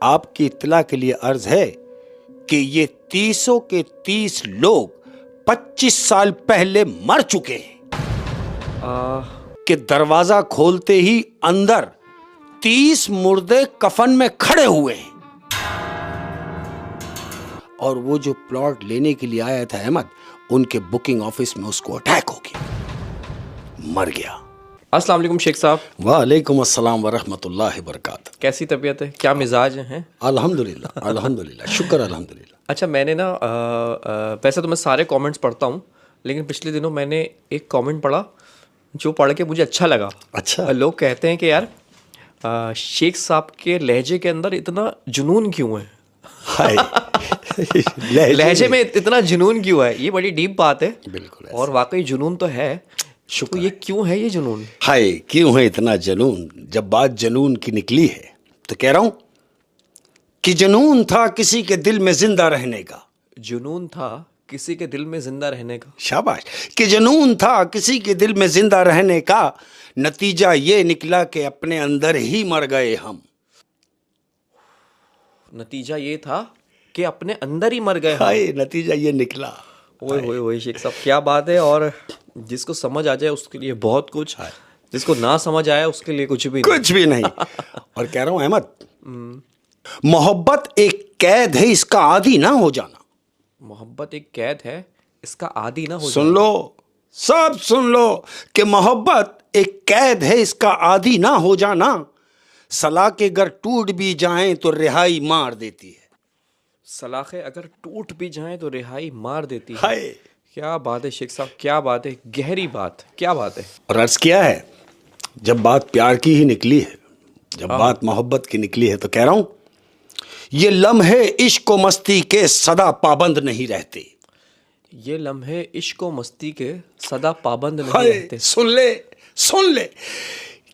आपकी इत्तला के लिए अर्ज है कि ये 30 के 30 लोग 25 साल पहले मर चुके हैं। कि दरवाजा खोलते ही अंदर 30 मुर्दे कफन में खड़े हुए हैं। और वो जो प्लॉट लेने के लिए आया था अहमद, उनके बुकिंग ऑफिस में उसको अटैक हो गया, मर गया। अस्सलाम वालेकुम शेख साहब। वालेकुम अस्सलाम व रहमतुल्लाहि व बरकातहू। कैसी तबीयत है, क्या मिजाज हैं? अल्हम्दुलिल्लाह अल्हम्दुलिल्लाह, शुक्र अल्हम्दुलिल्लाह। अच्छा, मैंने ना वैसे तो मैं सारे कमेंट्स पढ़ता हूँ, लेकिन पिछले दिनों मैंने एक कमेंट पढ़ा जो पढ़ के मुझे अच्छा लगा। अच्छा। लोग कहते हैं कि यार शेख साहब के लहजे के अंदर इतना जुनून क्यों है? हाय लहजे में इतना जुनून क्यों है? ये बड़ी डीप बात है। बिल्कुल और वाकई जुनून तो है। तो ये क्यों है ये जुनून? हाय, क्यों है इतना जुनून? जब बात जुनून की निकली है तो कह रहा हूं कि जुनून था किसी के दिल में जिंदा रहने का। जुनून था किसी के दिल में जिंदा रहने का। शाबाश। कि जुनून था किसी के दिल में जिंदा रहने का, नतीजा ये निकला कि अपने अंदर ही मर गए हम। नतीजा ये था कि अपने अंदर ही मर गए हम। हाय, नतीजा ये निकला। ओए ओए शेख साहब, क्या बात है। और जिसको समझ आ जाए उसके लिए बहुत कुछ, जिसको ना समझ आया उसके लिए कुछ भी नहीं। और कह रहा हूं अहमद, मोहब्बत एक कैद है, इसका आदी ना हो जाना। मोहब्बत एक कैद है, इसका आदी ना हो सुन लो, सब सुन लो कि मोहब्बत एक कैद है, इसका आदी ना हो जाना। सलाखे अगर टूट भी जाएं तो रिहाई मार देती है। सलाखें अगर टूट भी जाएं तो रिहाई मार देती है। हाय, क्या बात है शेख साहब, क्या बात है, गहरी बात, क्या बात है। और अर्ज किया है, जब बात प्यार की ही निकली है, जब बात मोहब्बत की निकली है, तो कह रहा हूं ये लम्हे इश्क व मस्ती के सदा पाबंद नहीं रहते। ये लम्हे इश्क व मस्ती के सदा पाबंद नहीं रहते। सुन ले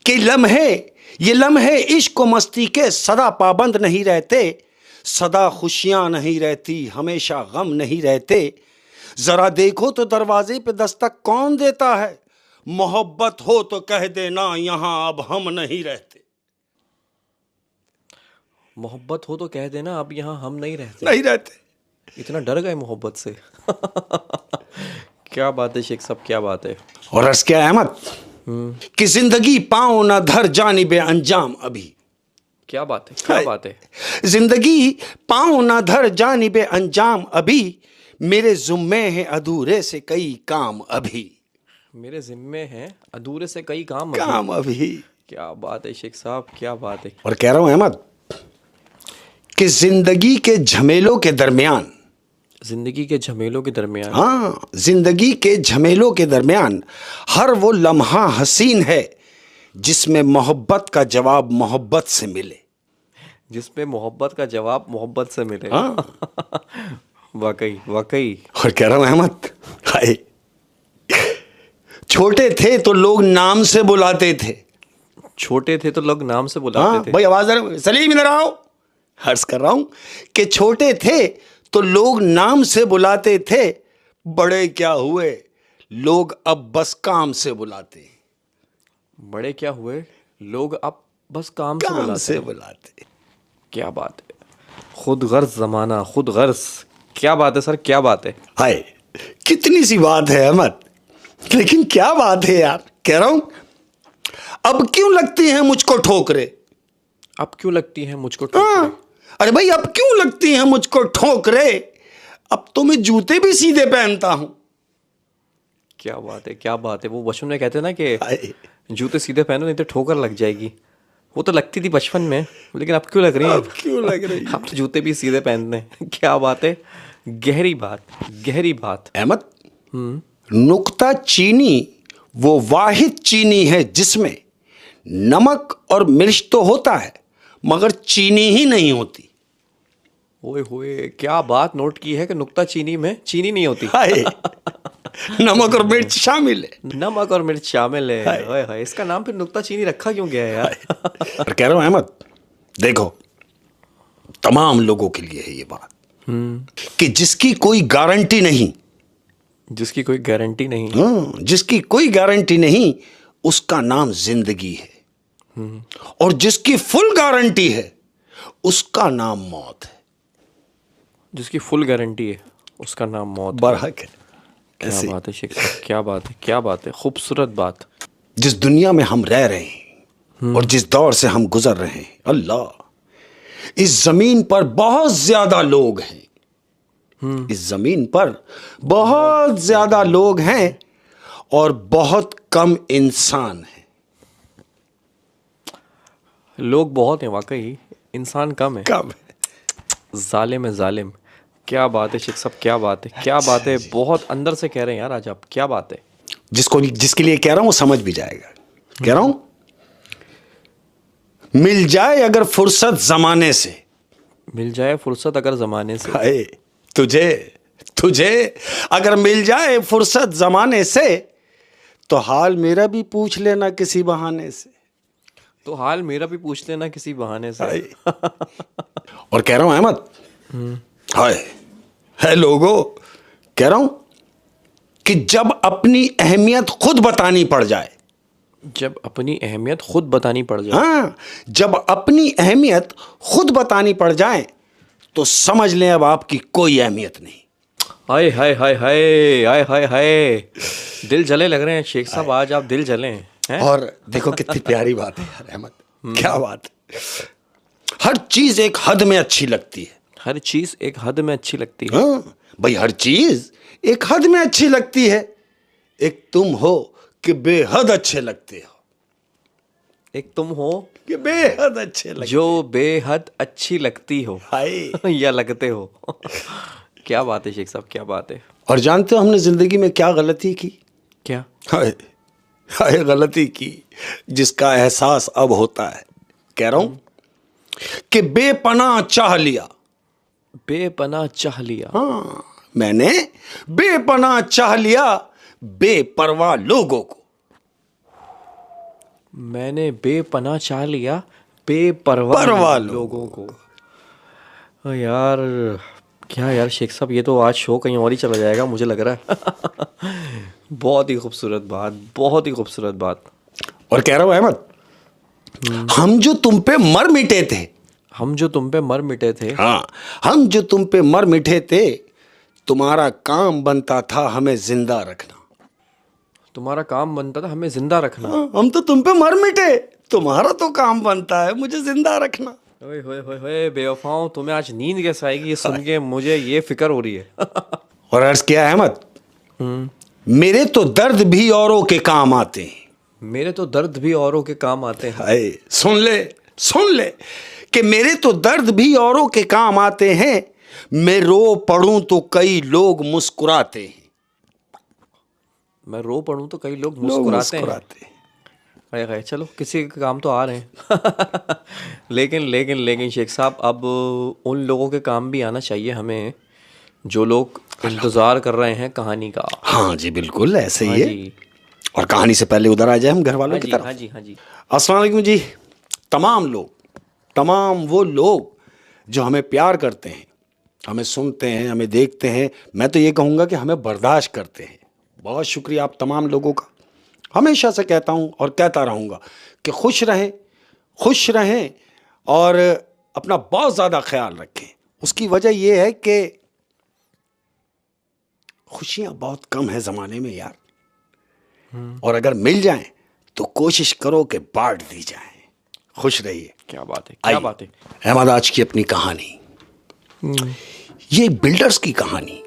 कि ये लम्हे इश्क व मस्ती के सदा पाबंद नहीं रहते। सदा खुशियां नहीं रहती, हमेशा गम नहीं रहते। जरा देखो तो दरवाजे पे दस्तक कौन देता है। मोहब्बत हो तो कह देना यहां अब हम नहीं रहते। मोहब्बत हो तो कह देना अब यहाँ हम नहीं रहते। इतना डर गए मोहब्बत से। क्या बात है शेख साहब, क्या बात है। और अर्ज क्या अहमद कि जिंदगी पाओ ना धर जानिबे अंजाम अभी। क्या बात है, क्या बात है। जिंदगी पाओ ना धर जानिबे अंजाम अभी, मेरे जुम्मे हैं अधूरे से कई काम अभी। मेरे जिम्मे हैं अधूरे से कई काम अभी। क्या बात है शेख साहब, क्या बात है। और कह रहा हूं अहमद कि जिंदगी के झमेलों के दरमियान, जिंदगी के झमेलों के दरमियान, हाँ, जिंदगी के झमेलों के दरमियान हर वो लम्हा हसीन है जिसमें मोहब्बत का जवाब मोहब्बत से मिले। जिसमें मोहब्बत का जवाब मोहब्बत से मिले। हाँ। वाकई वाकई। और कह रहा हूं अहमद, हाय, छोटे थे तो लोग नाम से बुलाते थे। छोटे थे तो लोग नाम से बुलाते थे। भाई आवाज सलीम इधर आओ। हर्ष कर रहा हूं कि छोटे थे तो लोग नाम से बुलाते थे, बड़े क्या हुए लोग अब बस काम से बुलाते। बड़े क्या हुए लोग अब बस काम से बुलाते। क्या बात है। खुद गर्ज जमाना, खुद गर्ज। क्या बात है सर, क्या बात है। हाय, कितनी सी बात है अहमद, लेकिन क्या बात है यार। कह रहा हूं अब क्यों लगती हैं मुझको ठोकरे। अब क्यों लगती हैं मुझको ठोकरे। अरे भाई, अब क्यों लगती हैं मुझको ठोकरे, अब तो मैं जूते भी सीधे पहनता हूं। क्या बात है, क्या बात है। वो बचपन में कहते ना कि जूते सीधे पहनो नहीं तो ठोकर लग जाएगी। वो तो लगती थी बचपन में, लेकिन अब क्यों लग रही है। अब क्यों लग रही है। अब तो जूते भी सीधे पहनते हैं। क्या बात है, गहरी बात, गहरी बात। अहमद, नुक्ता चीनी वो वाहिद चीनी है जिसमें नमक और मिर्च तो होता है मगर चीनी ही नहीं होती। ओए होए, क्या बात नोट की है कि नुक्ता चीनी में चीनी नहीं होती। हाय, नमक और मिर्च शामिल है। नमक और मिर्च शामिल है। हाय हाय, इसका नाम फिर नुक्ता चीनी रखा क्यों गया है यार। और कह रहा हूं अहमद, देखो तमाम लोगों के लिए है ये बात कि जिसकी कोई गारंटी नहीं, जिसकी कोई गारंटी नहीं, जिसकी कोई गारंटी नहीं उसका नाम जिंदगी है। और जिसकी फुल गारंटी है उसका नाम मौत है। जिसकी फुल गारंटी है उसका नाम मौत है। बरहक है। क्या ऐसे बात है शेख साहब, क्या बात है, क्या बात है, खूबसूरत बात। जिस दुनिया में हम रह रहे हैं और जिस दौर से हम गुजर रहे हैं, अल्लाह, इस जमीन पर बहुत ज्यादा लोग हैं। इस जमीन पर बहुत ज्यादा लोग हैं और बहुत कम इंसान हैं। लोग बहुत हैं वाकई, इंसान कम है। कम है। जालिम है जालिम। क्या बात है शेख साहब, क्या बात है, क्या बात है। बहुत अंदर से कह रहे हैं यार आज आप, क्या बात है। जिसके लिए कह रहा हूं वो समझ भी जाएगा। कह रहा हूं, मिल जाए अगर फुर्सत जमाने से, मिल जाए फुर्सत अगर जमाने से, हाय तुझे तुझे अगर मिल जाए फुर्सत जमाने से, तो हाल मेरा भी पूछ लेना किसी बहाने से। तो हाल मेरा भी पूछ लेना किसी बहाने से। हाय। और कह रहा हूं अहमद, हाय है लोगो, कह रहा हूं कि जब अपनी अहमियत खुद बतानी पड़ जाए, जब अपनी अहमियत खुद बतानी पड़ जाए, हाँ, जब अपनी अहमियत खुद बतानी पड़ जाए, तो समझ लें अब आपकी कोई अहमियत नहीं। हाय हाय हाय हाय हाय हाय हाय, दिल जले लग रहे हैं शेख साहब, आज आप दिल जले हैं। और देखो कितनी प्यारी बात है यार अहमद, क्या बात है। हर चीज एक हद में अच्छी लगती है। हर चीज एक हद में अच्छी लगती है। हाँ भाई, हर चीज एक हद में अच्छी लगती है। एक तुम हो कि बेहद अच्छे लगते हो। एक तुम हो कि बेहद अच्छे लगते जो बेहद अच्छी लगती हो, हाय। या लगते हो। क्या बात है शेख साहब, क्या बात है। और जानते हो हमने जिंदगी में क्या गलती की? क्या? हाय हाय, गलती की जिसका एहसास अब होता है। कह रहा हूं कि बेपनाह चाह लिया। बेपनाह चाह लिया। हाँ, मैंने बेपनाह चाह लिया बेपरवाह लोगों को। मैंने बेपनाह चाह लिया बेपरवाह परवाह लोगों को। यार क्या यार शेख साहब, ये तो आज शो कहीं और ही चला जाएगा मुझे लग रहा है। बहुत ही खूबसूरत बात, बहुत ही खूबसूरत बात। और कह रहा हूं अहमद, हम जो तुम पे मर मिटे थे, हम जो तुम पे मर मिटे थे, हाँ, हम जो तुम पे मर मिटे थे, तुम्हारा काम बनता था हमें जिंदा रखना। तुम्हारा काम बनता था हमें जिंदा रखना। हाँ, हम तो तुम पे मर मिटे, तुम्हारा तो काम बनता है मुझे जिंदा रखना। ओए होए होए होए, बेवफाओं, तुम्हें आज नींद कैसे आएगी ये सुन के, मुझे ये फिक्र हो रही है। और अर्ज किया अहमद, मेरे तो दर्द भी औरों के काम आते हैं। मेरे तो दर्द भी औरों के काम आते हैं। हाय, सुन ले कि मेरे तो दर्द भी औरों के काम आते हैं। मैं रो पड़ूं तो कई लोग मुस्कुराते हैं। मैं रो पड़ूं तो कई लोग मुस्कुराते हैं। हाय हाय, चलो किसी के काम तो आ रहे हैं। लेकिन शेख साहब, अब उन लोगों के काम भी आना चाहिए हमें जो लोग इंतजार कर रहे हैं कहानी का। हाँ जी, बिल्कुल ऐसे हाँ ही है। जी, और कहानी से पहले उधर आ जाए हम घर वालों हाँ की जी, तरफ। हाँ जी, हाँ जी। अस्सलाम वालेकुम जी। तमाम लोग, तमाम वो लोग जो हमें प्यार करते हैं, हमें सुनते हैं, हमें देखते हैं, मैं तो ये कहूँगा कि हमें बर्दाश्त करते हैं, बहुत शुक्रिया आप तमाम लोगों का। हमेशा से कहता हूँ और कहता रहूँगा कि खुश रहें और अपना बहुत ज़्यादा ख्याल रखें। उसकी वजह यह है कि खुशियाँ बहुत कम है ज़माने में यार, और अगर मिल जाएं तो कोशिश करो कि बांट दी जाएं। खुश रहिए। क्या बात है, क्या बात है। अहमद, आज की अपनी कहानी, ये बिल्डर्स की कहानी।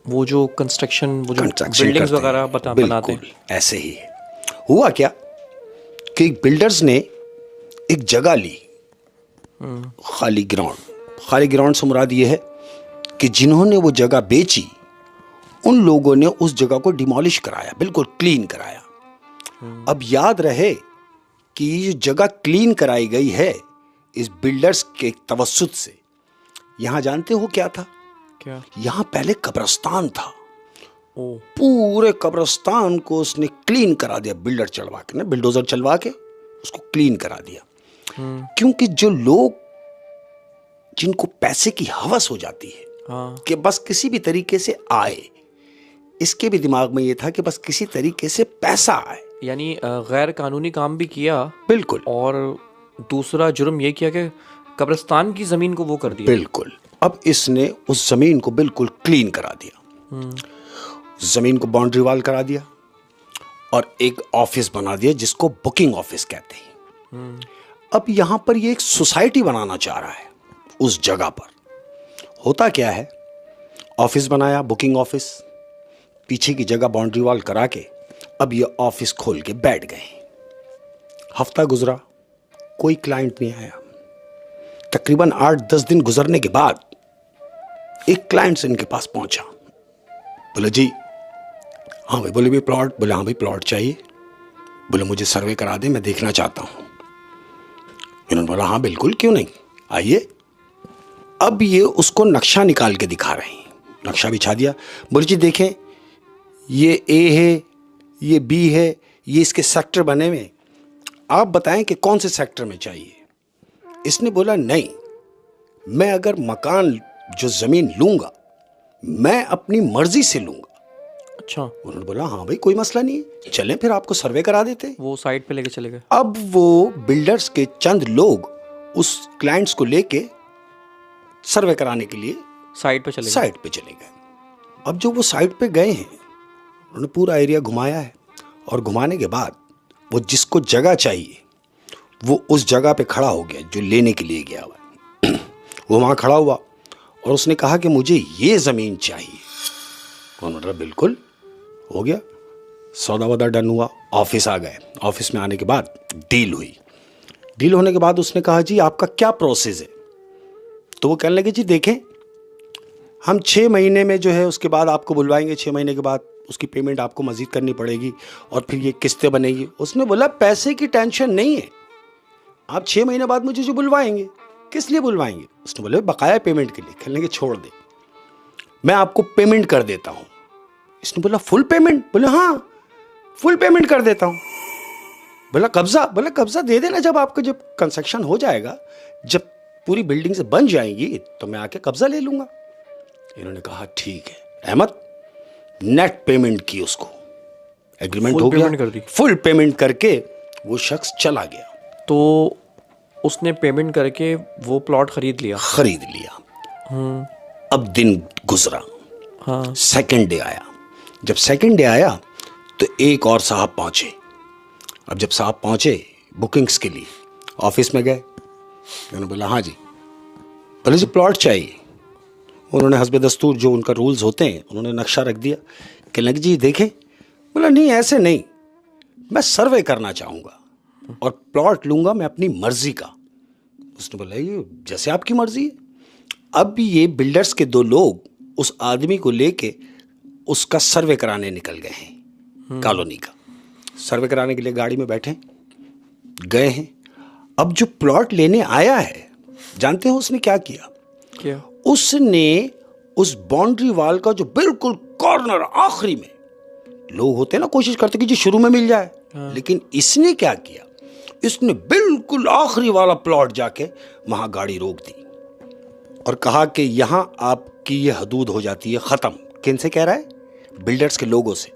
वो जो कंस्ट्रक्शन, वो जो बिल्डिंग्स वगैरह बनाते हैं, ऐसे ही है। हुआ क्या कि बिल्डर्स ने एक जगह ली, खाली ग्राउंड से मुराद ये है कि जिन्होंने वो जगह बेची उन लोगों ने उस जगह को डिमोलिश कराया, बिल्कुल क्लीन कराया। अब याद रहे कि ये जगह क्लीन कराई गई है इस बिल्डर्स के तवस्सुत से। यहां जानते हो क्या था? क्या? यहां पहले कब्रिस्तान था। ओ, पूरे कब्रिस्तान को उसने क्लीन करा दिया, बिल्डोजर चलवा के उसको क्लीन करा दिया। क्योंकि जो लोग, जिनको पैसे की हवस हो जाती है, हाँ, कि बस किसी भी तरीके से आए, इसके भी दिमाग में ये था कि बस किसी तरीके से पैसा आए, यानी गैर कानूनी काम भी किया। बिल्कुल। और दूसरा जुर्म ये किया कि कब्रिस्तान की ज़मीन को वो कर दिया। बिल्कुल। अब इसने उस ज़मीन को बिल्कुल क्लीन करा दिया, ज़मीन को बाउंड्री वाल करा दिया और एक ऑफिस बना दिया जिसको बुकिंग ऑफिस कहते हैं। अब यहाँ पर ये एक सोसाइटी बनाना चाह रहा है उस जगह पर। होता क्या है, ऑफिस बनाया, बुकिंग ऑफिस, पीछे की जगह बाउंड्री वॉल करा के अब ये ऑफिस खोल के बैठ गए। हफ्ता गुजरा, कोई क्लाइंट नहीं आया। तकरीबन 8-10 दिन गुजरने के बाद एक क्लाइंट इनके पास पहुंचा। बोले जी, हाँ भाई। बोले भी प्लॉट? बोले हाँ भाई प्लॉट चाहिए। बोले मुझे सर्वे करा दे, मैं देखना चाहता हूँ। इन्होंने बोला हाँ बिल्कुल, क्यों नहीं, आइए। अब ये उसको नक्शा निकाल के दिखा रहे हैं, नक्शा बिछा दिया। बोले जी देखें, ये ए है, ये बी है, ये इसके सेक्टर बने हुए, आप बताएं कि कौन से सेक्टर में चाहिए। इसने बोला नहीं, मैं अगर मकान जो ज़मीन लूँगा मैं अपनी मर्जी से लूँगा। अच्छा। उन्होंने बोला हाँ भाई कोई मसला नहीं है, चलें फिर आपको सर्वे करा देते। वो साइड पे लेके चले गए। अब वो बिल्डर्स के चंद लोग उस क्लाइंट्स को लेके सर्वे कराने के लिए साइड पे चले गए। अब जो वो साइड पे गए हैं, उन्होंने पूरा एरिया घुमाया है और घुमाने के बाद वो जिसको जगह चाहिए वो उस जगह पे खड़ा हो गया जो लेने के लिए गया हुआ। वो वहाँ खड़ा हुआ और उसने कहा कि मुझे ये ज़मीन चाहिए। उन्होंने बोला बिल्कुल, हो गया, सौदा वदा डन हुआ। ऑफिस आ गए, ऑफिस में आने के बाद डील हुई। डील होने के बाद उसने कहा जी आपका क्या प्रोसेस है। तो वो कहने लगे जी देखें, हम 6 महीने में जो है उसके बाद आपको बुलवाएंगे, 6 महीने के बाद उसकी पेमेंट आपको मज़ीद करनी पड़ेगी और फिर ये किस्तें बनेगी। उसने बोला पैसे की टेंशन नहीं है, आप 6 महीने बाद मुझे जो बुलवाएंगे, किस लिए बुलवाएंगे। उसने बोले बकाया पेमेंट के लिए। कहने लगे छोड़ दे, मैं आपको पेमेंट कर देता हूँ। इसने बोला फुल पेमेंट? बोले हाँ फुल पेमेंट कर देता हूँ। बोला कब्जा? बोला कब्जा दे देना, जब आपका जब कंस्ट्रक्शन हो जाएगा, जब पूरी बिल्डिंग से बन जाएंगी तो मैं आके कब्जा ले लूंगा। इन्होंने कहा ठीक है। अहमद नेट पेमेंट की, उसको एग्रीमेंट हो गया, कर दी। फुल पेमेंट करके वो शख्स चला गया। तो उसने पेमेंट करके वो प्लॉट खरीद लिया। अब दिन गुजरा, हाँ। सेकंड डे आया। जब सेकंड डे आया तो एक और साहब पहुंचे। अब जब साहब पहुंचे बुकिंग्स के लिए, ऑफिस में गए, उन्होंने बोला हाँ जी। बोले जी प्लॉट चाहिए। उन्होंने हस्बे दस्तूर जो उनका रूल्स होते हैं उन्होंने नक्शा रख दिया। कहने लगे जी देखें। बोला नहीं ऐसे नहीं, मैं सर्वे करना चाहूँगा और प्लॉट लूँगा मैं अपनी मर्जी का। उसने बोला ये जैसे आपकी मर्जी है। अब ये बिल्डर्स के 2 लोग उस आदमी को लेके उसका सर्वे कराने निकल गए हैं, कॉलोनी का सर्वे कराने के लिए गाड़ी में बैठे गए हैं। अब जो प्लॉट लेने आया है, जानते हो उसने क्या किया? क्या? उसने उस बाउंड्री वाल का जो बिल्कुल कॉर्नर आखिरी में, लोग होते हैं ना कोशिश करते कि जी शुरू में मिल जाए, लेकिन इसने क्या किया, इसने बिल्कुल आखिरी वाला प्लॉट जाके वहां गाड़ी रोक दी और कहा कि यहां आपकी ये हदूद हो जाती है खत्म। किन से कह रहा है? बिल्डर्स के लोगों से,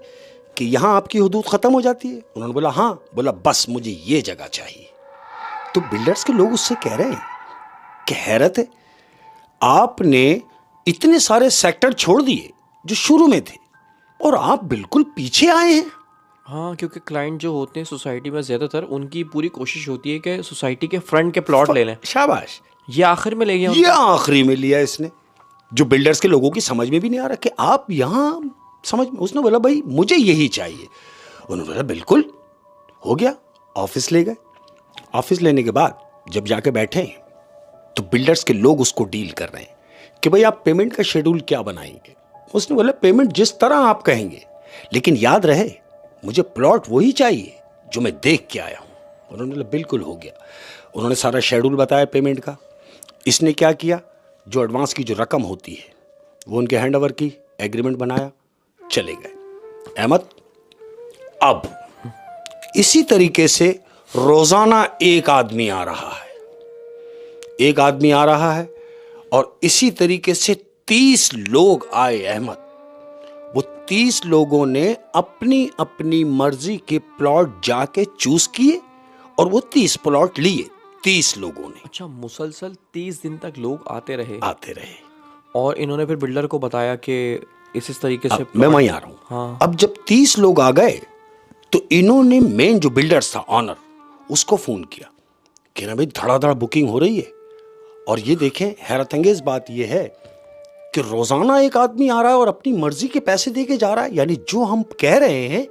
कि यहां आपकी हदूद खत्म हो जाती है। उन्होंने बोला हाँ। बोला बस मुझे ये जगह चाहिए। तो बिल्डर्स के लोग उससे कह रहे हैं कि हैरत है, आपने इतने सारे सेक्टर छोड़ दिए जो शुरू में थे और आप बिल्कुल पीछे आए हैं। हाँ, क्योंकि क्लाइंट जो होते हैं सोसाइटी में ज़्यादातर, उनकी पूरी कोशिश होती है कि सोसाइटी के फ्रंट के प्लॉट ले लें। शाबाश। ये आखिर में ले गया। ये आखिरी में लिया इसने, जो बिल्डर्स के लोगों की समझ में भी नहीं आ रहा कि आप यहाँ समझ में। उसने बोला भाई मुझे यही चाहिए। उन्होंने बोला बिल्कुल, हो गया। ऑफिस ले गए। ऑफिस लेने के बाद जब जाके बैठे तो बिल्डर्स के लोग उसको डील कर रहे हैं कि भाई आप पेमेंट का शेड्यूल क्या बनाएंगे। उसने बोला पेमेंट जिस तरह आप कहेंगे, लेकिन याद रहे मुझे प्लॉट वही चाहिए जो मैं देख के आया हूँ। उन्होंने बोला बिल्कुल, हो गया। उन्होंने सारा शेड्यूल बताया पेमेंट का। इसने क्या किया, जो एडवांस की जो रकम होती है वो उनके हैंड ओवर की, एग्रीमेंट बनाया, चले गए। अहमद अब इसी तरीके से रोजाना एक आदमी आ रहा है, एक आदमी आ रहा है और इसी तरीके से 30 लोग आए। अहमद, वो 30 लोगों ने अपनी अपनी मर्जी के प्लॉट जाके चूज किए और वो 30 प्लॉट लिए। 30 लोगों ने अच्छा, मुसलसल 30 दिन तक लोग आते रहे आते रहे। और इन्होंने फिर बिल्डर को बताया कि इस तरीके से मैं वहीं आ रहा हूँ। हाँ। अब जब 30 लोग आ गए तो इन्होंने मेन जो बिल्डर्स था ऑनर, उसको फोन किया कि ना भाई धड़ाधड़ बुकिंग हो रही है। और ये देखें, हैरत अंगेज बात ये है कि रोजाना एक आदमी आ रहा है और अपनी मर्जी के पैसे दे के जा रहा है। यानी जो हम कह रहे हैं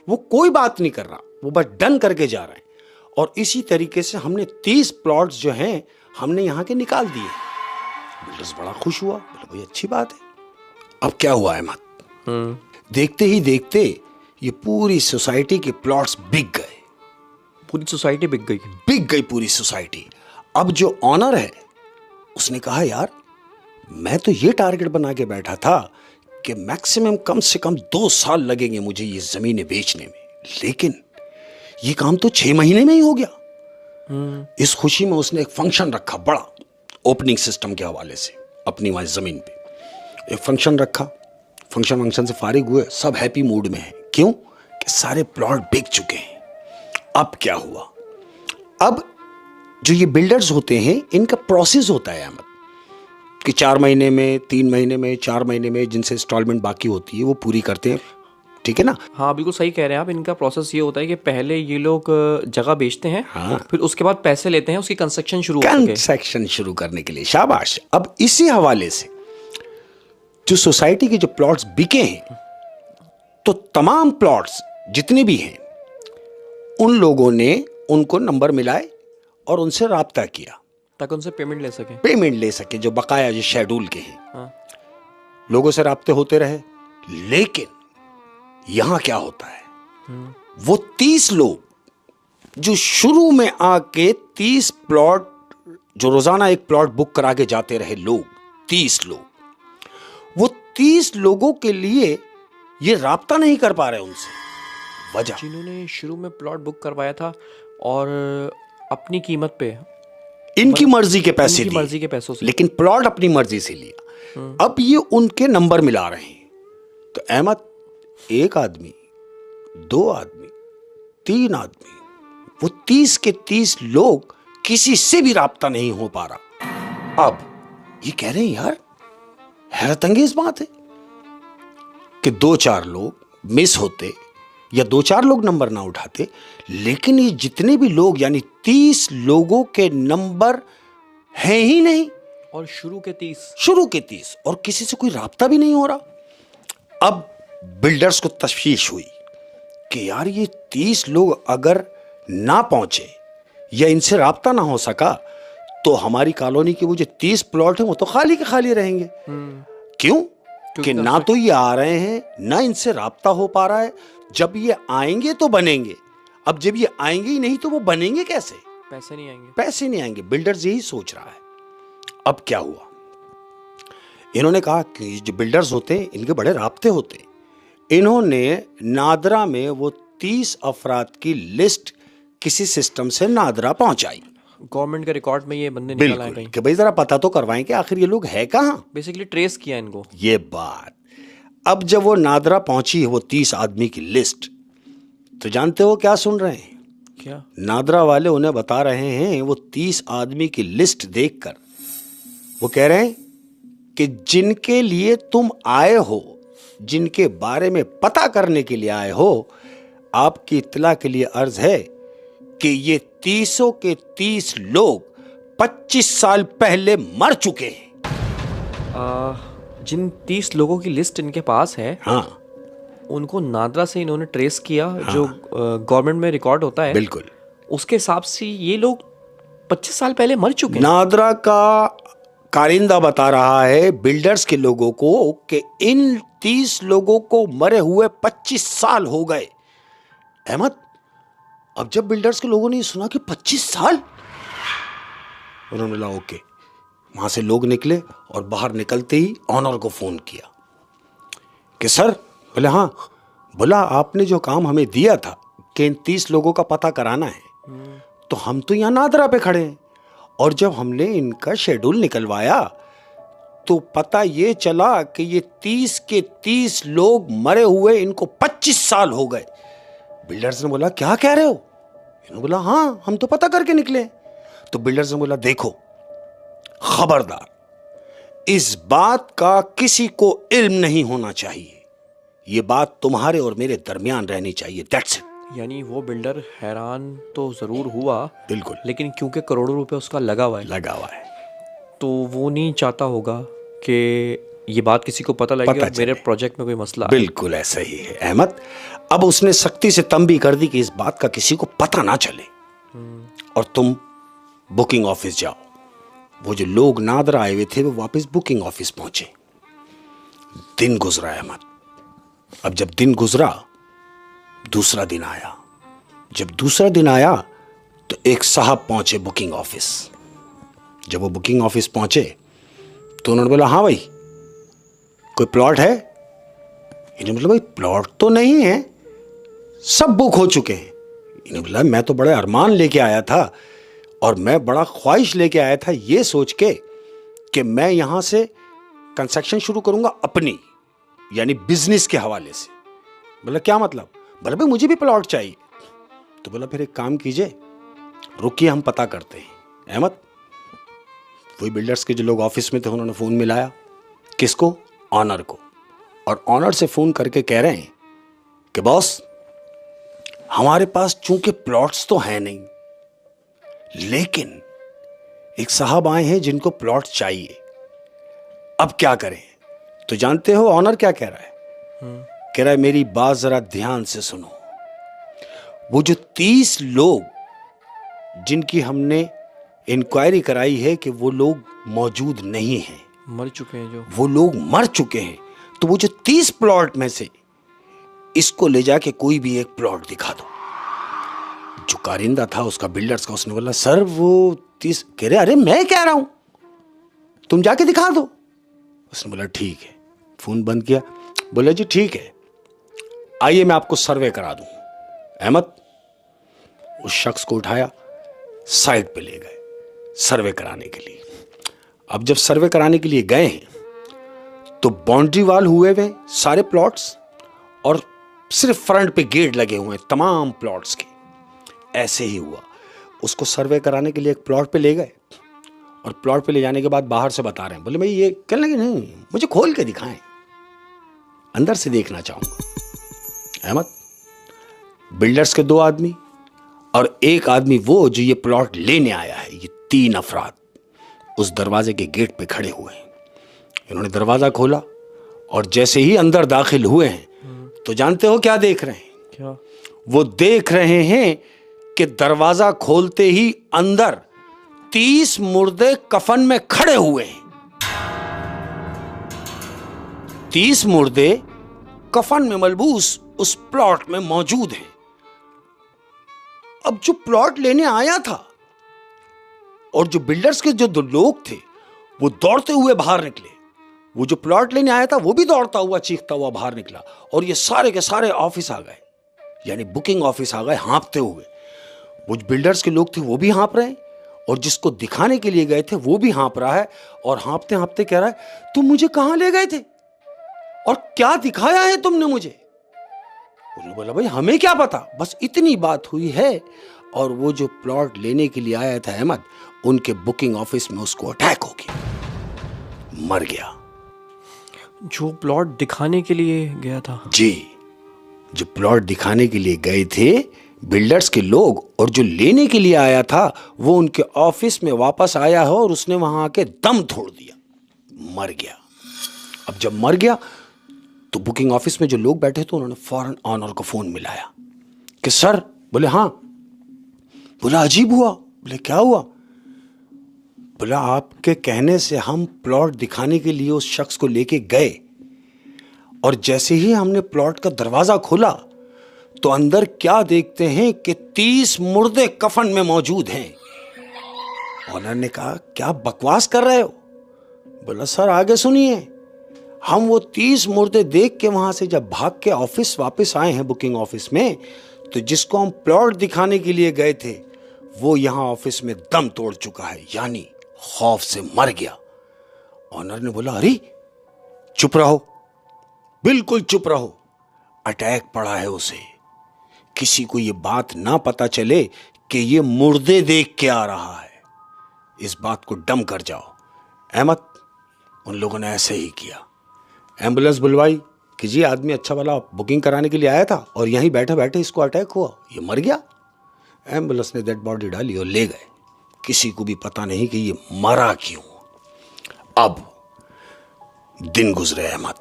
वो कोई बात नहीं कर रहा, वो बस डन करके जा रहा है। और इसी तरीके से हमने 30 प्लॉट्स जो हैं हमने यहाँ के निकाल दिए। बिल्डर्स बड़ा खुश हुआ, बोले भाई अच्छी बात है। अब क्या हुआ अहमद, देखते ही देखते ये पूरी सोसाइटी के प्लॉट्स बिक गए। पूरी सोसाइटी बिक गई पूरी सोसाइटी। अब जो ऑनर है उसने कहा यार मैं तो ये टारगेट बना के बैठा था कि मैक्सिमम कम से कम 2 साल लगेंगे मुझे ये जमीनें बेचने में, लेकिन ये काम तो 6 महीने में ही हो गया। इस खुशी में उसने एक फंक्शन रखा बड़ा, ओपनिंग सिस्टम के हवाले से अपनी वहां जमीन पे एक फंक्शन रखा। फंक्शन से फारिग हुए, सब हैप्पी मूड में है। क्यों? कि सारे प्लॉट बिक चुके हैं। अब क्या हुआ, अब जो ये बिल्डर्स होते हैं इनका प्रोसेस होता है अहमद कि 4 महीने में, 3 महीने में, 4 महीने में जिनसे इंस्टॉलमेंट बाकी होती है वो पूरी करते हैं, ठीक है ना। हाँ बिल्कुल सही कह रहे हैं आप। इनका प्रोसेस ये होता है कि पहले ये लोग जगह बेचते हैं, हाँ। फिर उसके बाद पैसे लेते हैं उसकी कंस्ट्रक्शन शुरू करने के लिए। शाबाश। अब इसी हवाले से जो सोसाइटी के जो प्लॉट्स बिके हैं तो तमाम प्लॉट्स जितने भी हैं उन लोगों ने उनको नंबर मिलाए और उनसे राब्ता किया ताकि उनसे पेमेंट ले सके जो बकाया जो शेड्यूल के हैं। हाँ। लोगों से राब्ते होते रहे, लेकिन यहां क्या होता है, वो 30 लोग जो शुरू में आके 30 प्लॉट, जो रोजाना एक प्लॉट बुक करा के जाते रहे लोग, 30 लोग, वो 30 लोगों के लिए ये राब्ता नहीं कर पा रहे उनसे। वजह, जिन्होंने शुरू में प्लॉट बुक करवाया था और अपनी कीमत पे इनकी मर्जी के पैसे दिए, मर्जी के पैसों से, लेकिन प्लॉट अपनी मर्जी से लिया। अब ये उनके नंबर मिला रहे हैं। तो अहमद, 1 आदमी, 2 आदमी, 3 आदमी, वो 30 के 30 लोग किसी से भी राब्ता नहीं हो पा रहा। अब ये कह रहे हैं यार हैरत अंगेज बात है कि 2-4 लोग मिस होते या 2-4 लोग नंबर ना उठाते, लेकिन ये जितने भी लोग यानी 30 लोगों के नंबर हैं ही नहीं। और शुरू के 30 और किसी से कोई राब्ता भी नहीं हो रहा। अब बिल्डर्स को तशवीश हुई कि यार ये 30 लोग अगर ना पहुंचे या इनसे राब्ता ना हो सका तो हमारी कॉलोनी के वो जो 30 प्लॉट हैं वो तो खाली के खाली रहेंगे। क्यों? कि ना तो ये आ रहे हैं, ना इनसे राब्ता हो पा रहा है। जब ये आएंगे तो बनेंगे, अब जब ये आएंगे ही नहीं तो वो बनेंगे कैसे? पैसे नहीं आएंगे। बिल्डर्स यही सोच रहा है। अब क्या हुआ, इन्होंने कहा कि जो बिल्डर्स होते हैं इनके बड़े राब्ते होते हैं। इन्होंने नादरा में वो 30 अफराद की लिस्ट किसी सिस्टम से नादरा पहुंचाई। गवर्नमेंट के रिकॉर्ड में ये बंदे निकल आए कहीं कि भाई जरा पता तो करवाएं कि आखिर ये लोग है कहां। बेसिकली ट्रेस किया इनको ये बात। अब जब वो नादरा पहुंची है वो 30 आदमी की लिस्ट, तो जानते हो क्या सुन रहे हैं? क्या? नादरा वाले उन्हें बता रहे हैं, वो 30 आदमी की लिस्ट देखकर वो कह रहे हैं कि जिनके लिए तुम आए हो, जिनके बारे में पता करने के लिए आए हो, आपकी इत्तला के लिए अर्ज है कि ये 30 के 30 लोग 25 साल पहले मर चुके हैं। जिन 30 लोगों की लिस्ट इनके पास है, हाँ, उनको नादरा से इन्होंने ट्रेस किया। हाँ, जो गवर्नमेंट में रिकॉर्ड होता है बिल्कुल उसके हिसाब से ये लोग 25 साल पहले मर चुके हैं। नादरा का कारिंदा बता रहा है बिल्डर्स के लोगों को कि इन 30 लोगों को मरे हुए 25 साल हो गए। अहमद, अब जब बिल्डर्स के लोगों ने सुना कि 25 साल, उन्होंने बोला ओके। वहां से लोग निकले और बाहर निकलते ही ऑनर को फोन किया कि सर, बोले हाँ। बोला आपने जो काम हमें दिया था कि इन 30 लोगों का पता कराना है, तो हम तो यहाँ नादरा पे खड़े हैं और जब हमने इनका शेड्यूल निकलवाया तो पता ये चला कि ये 30 के 30 लोग मरे हुए, इनको 25 साल हो गए। बिल्डर्स ने बोला क्या कह रहे हो? इन्होंने बोला हाँ, हम तो पता करके निकले। तो बिल्डर्स ने बोला देखो, खबरदार, इस बात का किसी को इल्म नहीं होना चाहिए, ये बात तुम्हारे और मेरे दरमियान रहनी चाहिए, दैट्स इट। यानी वो बिल्डर हैरान तो ज़रूर हुआ, बिल्कुल लेकिन क्योंकि करोड़ों रुपए उसका लगा हुआ है तो वो नहीं चाहता होगा कि ये बात किसी को पता लगे और मेरे प्रोजेक्ट में कोई मसला है। बिल्कुल ऐसा ही है अहमद। अब उसने सख्ती से तंबी कर दी कि इस बात का किसी को पता ना चले, और तुम बुकिंग ऑफिस जाओ। वो जो लोग नादर आए हुए थे वो वापस बुकिंग ऑफिस पहुंचे। दिन गुजरा अहमद। अब जब दिन गुजरा, दूसरा दिन आया। जब दूसरा दिन आया तो एक साहब पहुंचे बुकिंग ऑफिस। जब वो बुकिंग ऑफिस पहुंचे तो उन्होंने बोला हाँ भाई, कोई प्लॉट है? इन्होंने बोला भाई प्लॉट तो नहीं है, सब बुक हो चुके हैं। इन्होंने बोला मैं तो बड़े अरमान लेके आया था और मैं बड़ा ख्वाहिश लेके आया था ये सोच के कि मैं यहां से कंस्ट्रक्शन शुरू करूंगा अपनी, यानी बिजनेस के हवाले से। बोला क्या मतलब? बोला भाई मुझे भी प्लॉट चाहिए। तो बोला फिर एक काम कीजिए, रुकिए हम पता करते हैं। अहमद, वही बिल्डर्स के जो लोग ऑफिस में थे उन्होंने फोन मिलाया। किसको? ऑनर को। और ऑनर से फोन करके कह रहे हैं कि बॉस, हमारे पास चूंकि प्लॉट्स तो हैं नहीं, लेकिन एक साहब आए हैं जिनको प्लॉट चाहिए, अब क्या करें? तो जानते हो ऑनर क्या कह रहा है? कह रहा है मेरी बात जरा ध्यान से सुनो। वो जो 30 लोग जिनकी हमने इंक्वायरी कराई है कि वो लोग मौजूद नहीं हैं, मर चुके हैं, जो वो लोग मर चुके हैं, तो वो जो 30 प्लॉट में से इसको ले जाके कोई भी एक प्लॉट दिखा दो। जो कारिंदा था उसका, बिल्डर्स का, उसने बोला सर वो 30। कह रहे अरे मैं कह रहा हूं तुम जाके दिखा दो। उसने बोला ठीक है। फोन बंद किया। बोला जी ठीक है, आइए मैं आपको सर्वे करा दूं। अहमद, उस शख्स को उठाया, साइड पे ले गए सर्वे कराने के लिए। अब जब सर्वे कराने के लिए गए हैं तो बाउंड्री वाल हुए हुए सारे प्लॉट्स और सिर्फ फ्रंट पे गेट लगे हुए हैं तमाम प्लॉट्स के। ऐसे ही हुआ। उसको सर्वे कराने के लिए एक प्लॉट पे ले गए और प्लॉट पे ले जाने के बाद बाहर से बता रहे हैं, बोले भाई ये कहने लगे नहीं, मुझे खोल के दिखाएं, अंदर से देखना चाहूंगा। अहमद, बिल्डर्स के 2 आदमी और एक आदमी वो जो ये प्लॉट लेने आया है, ये 3 अफराद उस दरवाजे के गेट पे खड़े हुए हैं। इन्होंने दरवाजा खोला और जैसे ही अंदर दाखिल हुए हैं तो जानते हो क्या देख रहे हैं? क्या? वो देख रहे हैं कि दरवाजा खोलते ही अंदर 30 मुर्दे कफन में खड़े हुए हैं। 30 मुर्दे कफन में मलबूस उस प्लॉट में मौजूद हैं। अब जो प्लॉट लेने आया था और जो बिल्डर्स के जो 2 लोग थे वो दौड़ते हुए बाहर निकले। वो जो प्लॉट लेने आया था वो भी दौड़ता हुआ चीखता हुआ बाहर निकला और ये सारे के सारे ऑफिस आ गए, यानी बुकिंग ऑफिस आ गए हाँफते हुए। वो जो बिल्डर्स के लोग थे वो भी हाँप रहे हैं और जिसको दिखाने के लिए गए थे वो भी हाँप रहा है और हाँपते हाँपते कह रहा है तुम मुझे कहां ले गए थे और क्या दिखाया है तुमने मुझे? उन्होंने बोला भाई हमें क्या पता, बस इतनी बात हुई है। और वो जो प्लॉट लेने के लिए आया था अहमद, उनके बुकिंग ऑफिस में उसको अटैक हो गया, मर गया। जो प्लॉट दिखाने के लिए गया था? जी, जो प्लॉट दिखाने के लिए गए थे बिल्डर्स के लोग और जो लेने के लिए आया था वो उनके ऑफिस में वापस आया है और उसने वहां आके दम तोड़ दिया, मर गया। अब जब मर गया तो बुकिंग ऑफिस में जो लोग बैठे थे उन्होंने फौरन ऑनर को फोन मिलाया कि सर। बोले हाँ। बोला अजीब हुआ। बोले क्या हुआ? बोला आपके कहने से हम प्लॉट दिखाने के लिए उस शख्स को लेके गए और जैसे ही हमने प्लॉट का दरवाजा खोला तो अंदर क्या देखते हैं कि 30 मुर्दे कफन में मौजूद हैं। ऑनर ने कहा क्या बकवास कर रहे हो? बोला सर आगे सुनिए, हम वो 30 मुर्दे देख के वहां से जब भाग के ऑफिस वापस आए हैं बुकिंग ऑफिस में, तो जिसको हम प्लॉट दिखाने के लिए गए थे वो यहां ऑफिस में दम तोड़ चुका है, यानी खौफ से मर गया। ऑनर ने बोला अरे चुप रहो, बिल्कुल चुप रहो, अटैक पड़ा है उसे, किसी को ये बात ना पता चले कि ये मुर्दे देख के आ रहा है। इस बात को डम कर जाओ। अहमद, उन लोगों ने ऐसे ही किया। एम्बुलेंस बुलवाई कि जी आदमी अच्छा वाला बुकिंग कराने के लिए आया था और यहीं बैठे बैठे इसको अटैक हुआ, ये मर गया। एम्बुलेंस ने डेड बॉडी डाली और ले गए। किसी को भी पता नहीं कि ये मरा क्यों। अब दिन गुजरे अहमद,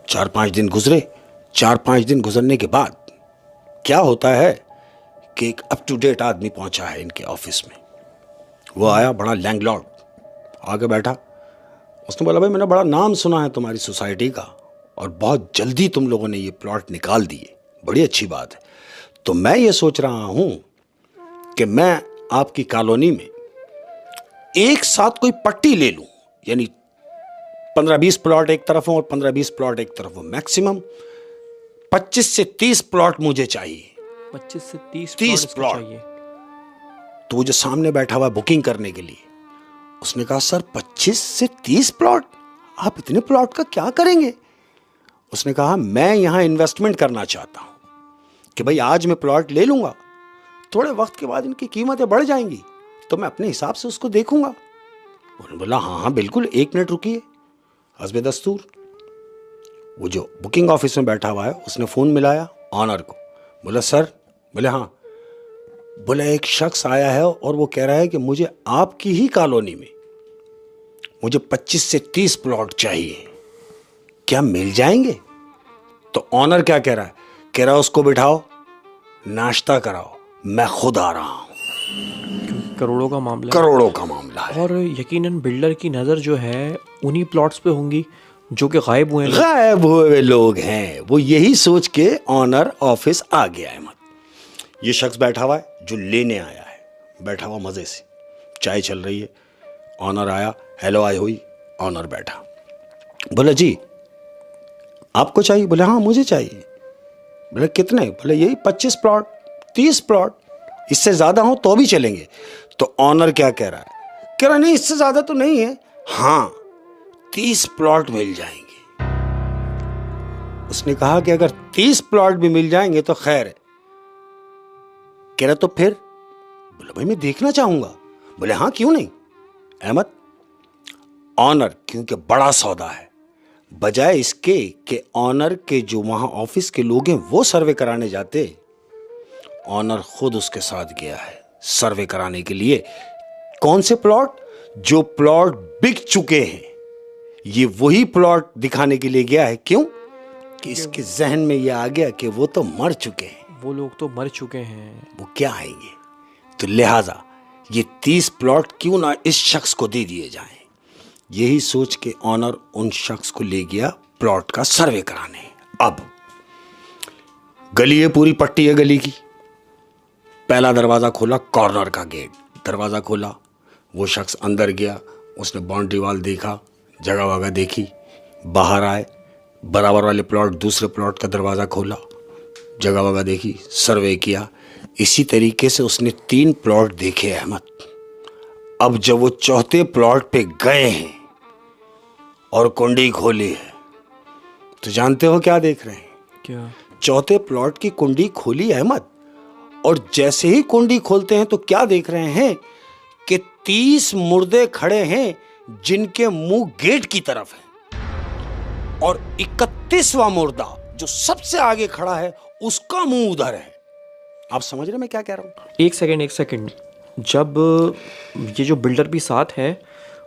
4-5 दिन गुजरे। 4-5 दिन गुजरने के बाद क्या होता है कि एक अप टू डेट आदमी पहुंचा है इनके ऑफिस में। वो आया, बड़ा लैंडलॉर्ड, आके बैठा। उसने बोला भाई मैंने बड़ा नाम सुना है तुम्हारी सोसाइटी का और बहुत जल्दी तुम लोगों ने ये प्लॉट निकाल दिए, बड़ी अच्छी बात है। तो मैं ये सोच रहा हूं कि मैं आपकी कॉलोनी में एक साथ कोई पट्टी ले लूं, यानी 15-20 प्लॉट एक तरफ हो और 15-20 प्लॉट एक तरफ हो। मैक्सिमम 25 से 30 प्लॉट मुझे चाहिए। 25 से 30 प्लॉट चाहिए। तो वो जो सामने बैठा हुआ बुकिंग करने के लिए, उसने कहा सर 25 से 30 प्लॉट, आप इतने प्लॉट का क्या करेंगे? उसने कहा मैं यहां इन्वेस्टमेंट करना चाहता हूं कि भाई आज मैं प्लॉट ले लूंगा, थोड़े वक्त के बाद इनकी कीमतें बढ़ जाएंगी तो मैं अपने हिसाब से उसको देखूंगा। उन्होंने बोला हाँ हाँ बिल्कुल, 1 मिनट रुकिए। हस्बे दस्तूर वो जो बुकिंग ऑफिस में बैठा हुआ है उसने फ़ोन मिलाया ऑनर को। बोला सर, बोले हाँ। बोला एक शख्स आया है और वो कह रहा है कि मुझे आपकी ही कॉलोनी में मुझे 25 से 30 प्लॉट चाहिए, क्या मिल जाएंगे? तो ऑनर क्या कह रहा है? कह रहा है उसको बिठाओ, नाश्ता कराओ, मैं खुद आ रहा हूं। करोड़ों का मामला है। करोड़ों का मामला है और यकीनन बिल्डर की नज़र जो है उन्हीं प्लॉट्स पे होंगी जो कि गायब हुए हैं। गायब हुए लोग हैं। वो यही सोच के ऑनर ऑफिस आ गया है। मत ये शख्स बैठा हुआ है जो लेने आया है, बैठा हुआ मजे से, चाय चल रही है। ऑनर आया, हेलो आई हुई, ऑनर बैठा। बोला जी आपको चाहिए? बोले हाँ मुझे चाहिए। बोले कितने? बोले यही 25 प्लॉट 30 प्लॉट, इससे ज्यादा हो तो भी चलेंगे। तो ऑनर क्या कह रहा है? कह रहा नहीं इससे ज्यादा तो नहीं है, हाँ 30 प्लॉट मिल जाएंगे। उसने कहा कि अगर 30 प्लॉट भी मिल जाएंगे तो खैर है। कह रहा तो फिर? बोला भाई मैं देखना चाहूंगा। बोले हाँ क्यों नहीं। अहमद, ऑनर क्योंकि बड़ा सौदा है, बजाय इसके कि ऑनर के जो वहां ऑफिस के लोग हैं वो सर्वे कराने जाते, ऑनर खुद उसके साथ गया है सर्वे कराने के लिए। कौन से प्लॉट? जो प्लॉट बिक चुके हैं, ये वही प्लॉट दिखाने के लिए गया है। क्यों? कि इसके जहन में ये आ गया कि वो तो मर चुके हैं, वो लोग तो मर चुके हैं, वो क्या आएंगे। तो लिहाजा ये 30 प्लॉट क्यों ना इस शख्स को दे दिए जाएं। यही सोच के ऑनर उन शख्स को ले गया प्लॉट का सर्वे कराने। अब गली है, पूरी पट्टी है गली की। पहला दरवाजा खोला, कॉर्नर का गेट, दरवाजा खोला, वो शख्स अंदर गया, उसने बाउंड्री वाल देखा, जगह वगह देखी, बाहर आए, बराबर वाले प्लॉट दूसरे प्लॉट का दरवाजा खोला, जगह वगह देखी, सर्वे किया। इसी तरीके से उसने 3 प्लॉट देखे अहमद। अब जब वो चौथे प्लॉट पे गए हैं और कुंडी खोली है, तो जानते हो क्या देख रहे हैं? क्या? चौथे प्लॉट की कुंडी खोली अहमद, और जैसे ही कुंडी खोलते हैं तो क्या देख रहे हैं कि 30 मुर्दे खड़े हैं जिनके मुंह गेट की तरफ है, और 31वां मुर्दा जो सबसे आगे खड़ा है उसका मुंह उधर है। आप समझ रहे मैं क्या कह रहा हूं? एक सेकंड, जब ये जो बिल्डर भी साथ है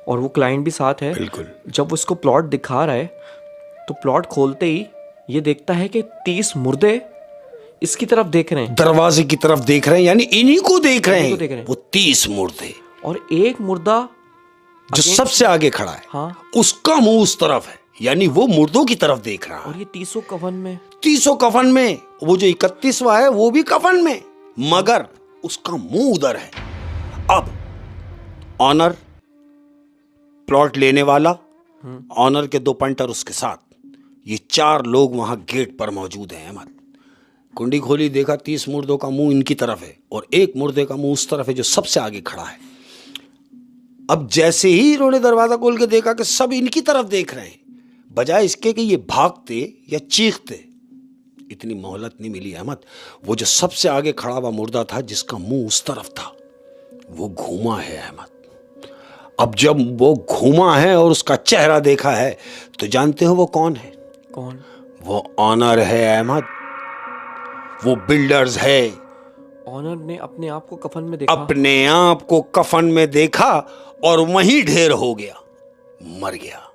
और वो क्लाइंट भी साथ है, बिल्कुल, जब वो इसको प्लॉट दिखा रहा है तो प्लॉट खोलते ही ये देखता है कि 30 मुर्दे इसकी तरफ देख रहे हैं, दरवाजे की तरफ देख रहे हैं, यानी इन्हीं को देख रहे इन्हीं को देख रहे हैं। हैं। वो 30 मुर्दे, और एक मुर्दा जो सबसे आगे खड़ा है, हाँ, उसका मुंह उस तरफ है, यानी वो मुर्दों की तरफ देख रहा है। और ये 30 कफन में, 30 कफन में, वो जो 31वां है वो भी कफन में, मगर उसका मुंह उधर है। अब ऑनर, प्लॉट लेने वाला, ऑनर के 2 पंटर उसके साथ, ये 4 लोग वहां गेट पर मौजूद हैं। अहमद, कुंडी खोली, देखा 30 मुर्दों का मुंह इनकी तरफ है और एक मुर्दे का मुंह उस तरफ है जो सबसे आगे खड़ा है। अब जैसे ही इन्होंने दरवाजा खोल के देखा कि सब इनकी तरफ देख रहे हैं, बजाय इसके कि ये भागते या चीखते, इतनी मोहलत नहीं मिली अहमद। वो जो सबसे आगे खड़ा हुआ मुर्दा था जिसका मुंह उस तरफ था, वो घूमा है अहमद। अब जब वो घूमा है और उसका चेहरा देखा है तो जानते हो वो कौन है? कौन? वो ऑनर है अहमद, वो बिल्डर्स है। ऑनर ने अपने आप को कफन में देखा, अपने आप को कफन में देखा और वहीं ढेर हो गया, मर गया।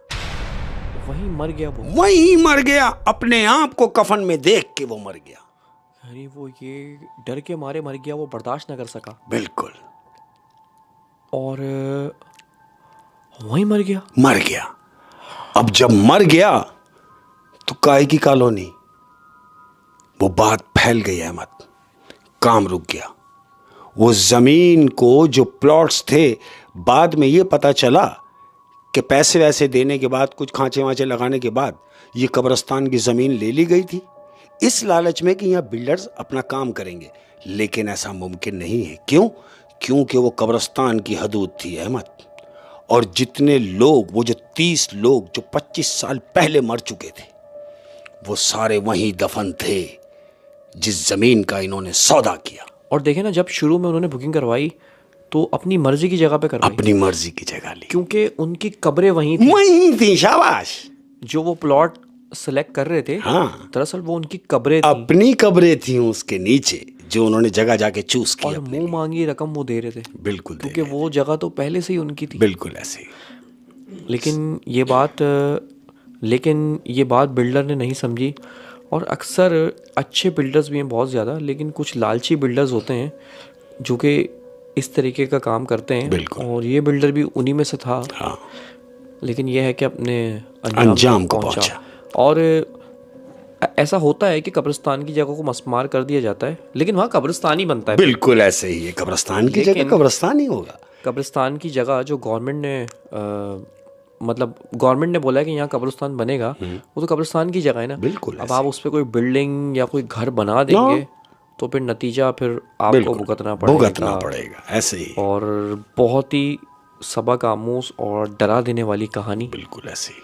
वहीं मर गया वो? वहीं मर गया, अपने आप को कफन में देख के वो मर गया। अरे वो ये डर के मारे मर गया, वो बर्दाश्त न कर सका। बिल्कुल। और वहीं मर गया। मर गया। अब जब मर गया तो काहे की कॉलोनी, वो बात फैल गई अहमद, काम रुक गया। वो जमीन को जो प्लॉट्स थे, बाद में ये पता चला कि पैसे वैसे देने के बाद, कुछ खांचे वांचे लगाने के बाद ये कब्रिस्तान की ज़मीन ले ली गई थी, इस लालच में कि यहाँ बिल्डर्स अपना काम करेंगे। लेकिन ऐसा मुमकिन नहीं है। क्यों? क्योंकि वो कब्रिस्तान की हदूद थी अहमद, और जितने लोग, वो जो 30 लोग जो 25 साल पहले मर चुके थे, वो सारे वहीं दफन थे जिस ज़मीन का इन्होंने सौदा किया। और देखे ना, जब शुरू में उन्होंने बुकिंग करवाई तो अपनी मर्जी की जगह पे करवाई, अपनी मर्जी की जगह ली, क्योंकि उनकी कब्रें वहीं थी। वहीं थी। शाबाश। जो वो प्लॉट सेलेक्ट कर रहे थे, हाँ, दरअसल वो उनकी कब्रें थी, अपनी कब्रें थी उसके नीचे, जो उन्होंने जगह जाके चूज की। और मुंह मांगी रकम वो दे रहे थे। बिल्कुल, क्योंकि वो जगह तो पहले से ही उनकी थी। बिल्कुल ऐसे ही। लेकिन ये बात बिल्डर ने नहीं समझी। और अक्सर अच्छे बिल्डर्स भी हैं बहुत ज़्यादा, लेकिन कुछ लालची बिल्डर्स होते हैं जो कि इस तरीके का काम करते हैं। बिल्कुल। और ये बिल्डर भी उन्हीं में से था। हाँ, लेकिन यह है कि अपने अंजाम को पहुंचा। और ऐसा होता है कि कब्रिस्तान की जगह को मस्मार कर दिया जाता है, लेकिन वहाँ कब्रिस्तान ही बनता है। बिल्कुल ऐसे ही है। कब्रिस्तान की जगह कब्रिस्तान ही होगा। कब्रिस्तान की जगह जो गवर्नमेंट ने मतलब गवर्नमेंट ने बोला है कि यहाँ कब्रिस्तान बनेगा, वो तो कब्रिस्तान की जगह है ना। बिल्कुल। अब आप उस पर कोई बिल्डिंग या कोई घर बना देंगे तो फिर नतीजा फिर आपको भुगतना पड़ेगा। ऐसे ही। और बहुत ही सबक आमूज और डरा देने वाली कहानी। बिल्कुल ऐसे ही।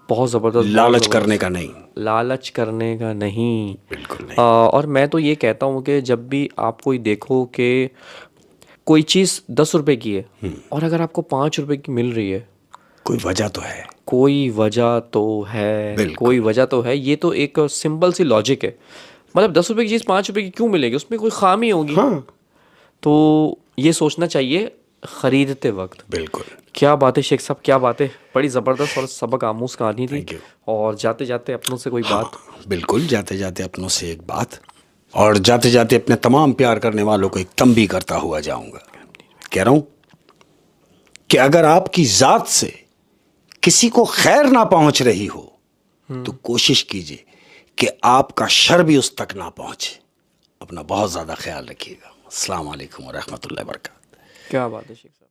बहुत ज़बरदस्त। लालच करने का नहीं। लालच करने का नहीं। बिल्कुल नहीं। और मैं तो ये कहता हूँ कि जब भी आप कोई देखो कि कोई चीज़ 10 रुपए की है और अगर आपको 5 रुपए की मिल रही है, कोई वजह तो है। कोई वजह तो है। कोई वजह तो है। ये तो एक सिंपल सी लॉजिक है। मतलब 10 रुपए की चीज़ 5 रुपए की क्यों मिलेगी? उसमें कोई खामी होगी। हाँ। तो ये सोचना चाहिए ख़रीदते वक्त। बिल्कुल। क्या बात है शेख साहब, क्या बात है। बड़ी ज़बरदस्त और सबक आमूज कहानी थी। और जाते जाते अपनों से कोई बात। बिल्कुल, जाते जाते अपनों से एक बात, और जाते जाते अपने तमाम प्यार करने वालों को एक तंबी करता हुआ जाऊंगा। कह रहा हूं कि अगर आपकी ज़ात से किसी को खैर ना पहुंच रही हो तो कोशिश कीजिए कि आपका शर भी उस तक ना पहुंचे। अपना बहुत ज़्यादा ख्याल रखिएगा। अस्सलाम वालेकुम व रहमतुल्लाहि व बरकातहू। क्या बात है शेख साहब।